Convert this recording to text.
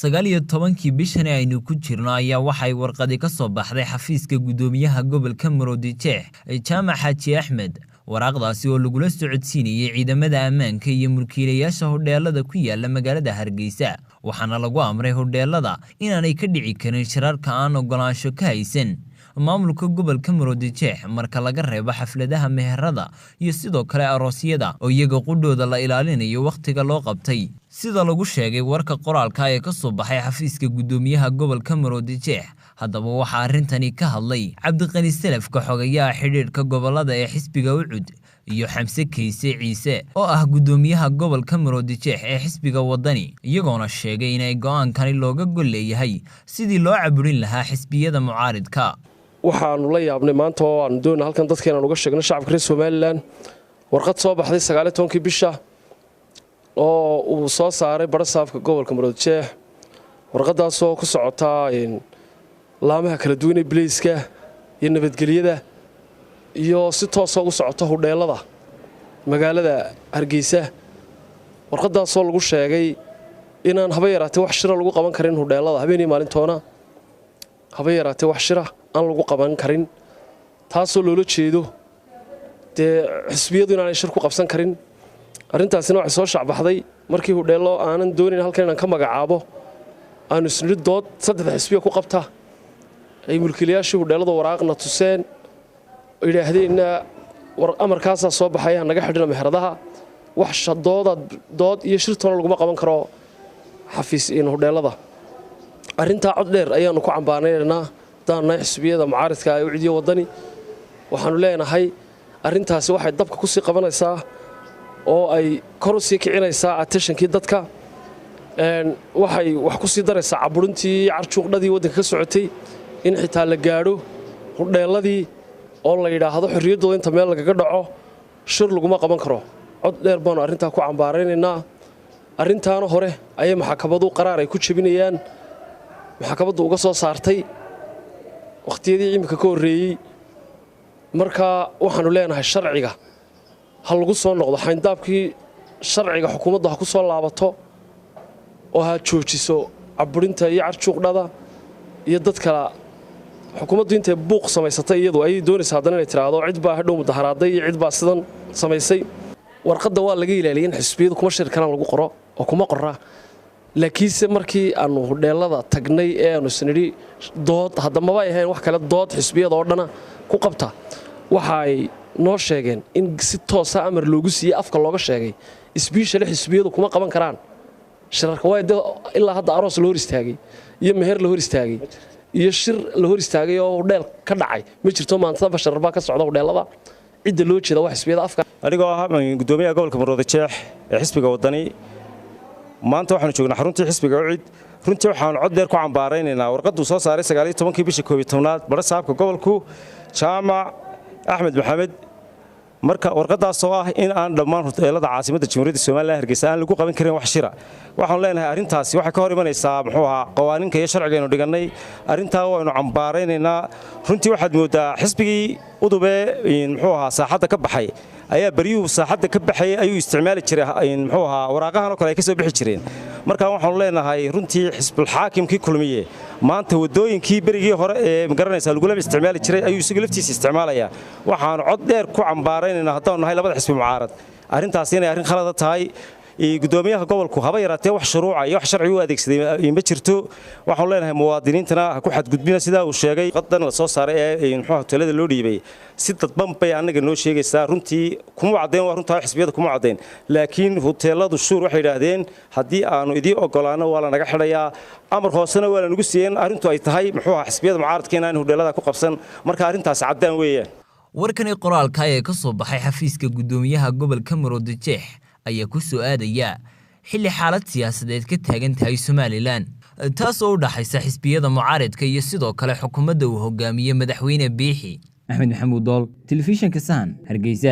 19 bishani aynu ku jirno ayaa waxay warqadi ka soo baxday xafiiska gudoomiyaha gobolka Maroodijeex Jaamac Xaaji Axmed waraaqdaasi oo lagula socodsiinayay ciidamada ammaanka iyo mulkiilayaasha hodheelada ku yaala magaalada Hargeysa waxaana lagu amray hodheelada inaanay ka dhici karin shirarka aan ogolaansho ka haysan maamulka gobolka Maroodijeex marka laga reebo xafladaha meherada iyo sidoo kale aroosyada oo iyaga qudhooda la ilaalinayo waqtiga loo qabtay sida lagu sheegay warka qoraalka ee ka soo baxay xafiiska gudoomiyaha gobolka Maroodijeex haddaba waxa arintani ka hadlay Cabdiqani Salaf ka xogayaa xiriirka gobolada ee xisbiga Ucud iyo Xamse Kayse Ciise oo ah gudoomiyaha gobolka Maroodijeex ee xisbiga wadani iyagoona sheegay inay go'aankani looga gol leeyahay sidii loo caburin lahaa xisbiyada mucaaridka waxaanu la yaabnay maanta oo aan doonay halkan dadkeena uga sheegno shacabka reer Soomaaliland warqad soo baxday 19 bisha oo uu soo saaray barasaafka gobolka Maroodijeex warqadaas oo ku socota laamaha kala duwan ee Blaiska iyo nabadgelyada iyo si toos ah u socota hodheelada magaalada Hargeysa warqadaas oo lagu sheegay inaan haba yaraatay wax shir lagu qaban karin hodheelada habeenii maalintoona haba yaraatay wax shir aan lagu qaban karin taasoo loola jeedo xisbiyadu inaan shir ku qabsan karin arintaasina waxay soo shacbaxday markii hodheelo aanan doonin halkan inaan ka magacaabo aanu isnidood saddex xisbiya ku qabta ay mulkiilayaasha hodheelada waraaqna tuseen ilaahdeenna war amarkaas soo baxay naga xidhna meheradaha wax dood iyo shirtoona lagu qaban karo xafiis in hodheelada arinta cod dheer ayaanu ku cambaanaynaa daana xisbiyada mucaaridka ay u ciidiyo wadani waxaanu leenahay arintaasi waxay dabka ku sii qabanaysaa oo ay kor u sii kicinaysaa attentionkii dadka waxay wax ku sii daraysaa caburintii carjuuqdadii wadanka ka socotay in xitaa la gaadho hodheeladii oo la yiraahdo xorriyadooda inta meel laga dhaco shir lagu qaban karo cod dheer baanu arinta ku cambaaraynaa arintaana hore ayay maxkamaddu qaraar ay ku jabinayaan maxkamaddu uga soo saartay waqtiyadii imika ka horeeyay marka waxaanu leenahay sharciga hal lagu soo noqdo xayndaabkii sharciga xukuumadda ha ku soo laabato oo ha joojiso caburinta iyo carjuuqdada iyo dadka xukuumaddu intay buuq samaysatay iyadu ay doonaysaa haddana inay tiraahdo cid baa hadhow mudaharaaday iyo cid baa sidan samaysay warqadda waa laga ilaaliyay in xisbiyadu kuma shir karaan lagu qoro oo kuma qorra laakiinse markii aanu hodheelada tagnay ee aanu isnidhi dood haddamaba ay ahayn wax kale dood xisbiyada oo dhana ku qabta waxa ay noo sheegeen in si toos ah amar loogu siiyay afka looga sheegay isbiishale xisbiyadu kuma qaban karaan shirarka waa ilaa hadda aroos la hor istaagay iyo meher la hor istaagay iyo shir la hor istaagay oo hodheel ka dhacay ma jirto maanta bashar baa ka socda hodheelada cid loo jeeda wax xisbiyada afka anigoo ah gudoomiyaha gobolka Maroodijeex ee xisbiga wadani maanta waxaanu joognaa xaruntii xisbiga Ucid runtii waxaanu cod dheer ku cambaaraynaynaa warqadu soo saaray 19 bisha 12aad barasaabka gobolku Jaamac Axmed Maxamed marka warqadaas oo ah in aan dhammaan hodheelada caasimadda Jamhuuriyadda Soomaaliland Hargeysa aan lagu qaban karin wax shira waxaan leenahay arintaasi waxa ka hor imanaysaa muxuu ahaa qawaaniinka iyo sharcigeenu dhiganay arintaa waanu cambaaraynaynaa runtii waxaad moodaa xisbigii udube muxuu ahaa saaxadda ka baxay ayaa bariyuu saaxadda ka baxay ayuu isticmaali jiray muxuu ahaa waraaqahan oo kale ay ka soo bixi jireen marka waxaanu leenahay runtii xisbul xaakimkii kulmiye maanta wadooyinkii berigii hore ee magaranaysa lagu laba isticmaali jiray ayuu isagu laftiisa isticmaalaya waxaanu cod dheer ku cambaaraynaa haddaan nahay labada xisbi mucaarad arintaas inay arin khalad tahay gudoomiyaha gobolku haba yaraatee wax shuruuca iyo wax sharci u adeegsaday ma jirto waxaan leenahay muwaadiniintana ku xadgudbina sida uu sheegay qadan la soo saaray ee muxuu hoteelada loo dhiibay si dadban bay anaga noo sheegaysaa runtii kuma cadeen waa runtaa xisbiyada kuma cadeen laakiin hoteeladu shuur waxay yiraahdeen hadii aanu idii ogolaano waa la naga xidhayaa amar hoosena waa la nagu siiyeen arintu ay tahay muxuu xisbiyada mucaaradka inaan hodheelada ku qabsan marka arintaas cadaan weeyaan warkani qoraalka ee ka soo baxay xafiiska gudoomiyaha gobolka Maroodijeex ayaa ku soo aadaya xilli xaalad siyaasadeed ka taagan tahay Soomaaliland taas oo u dhaxaysa xisbiyada mucaaradka iyo sidoo kale xukuumadda uu hogaamiyo madaxweyne Biixi Axmed Maxamuud Dool telefishinka Sahan Hargeysa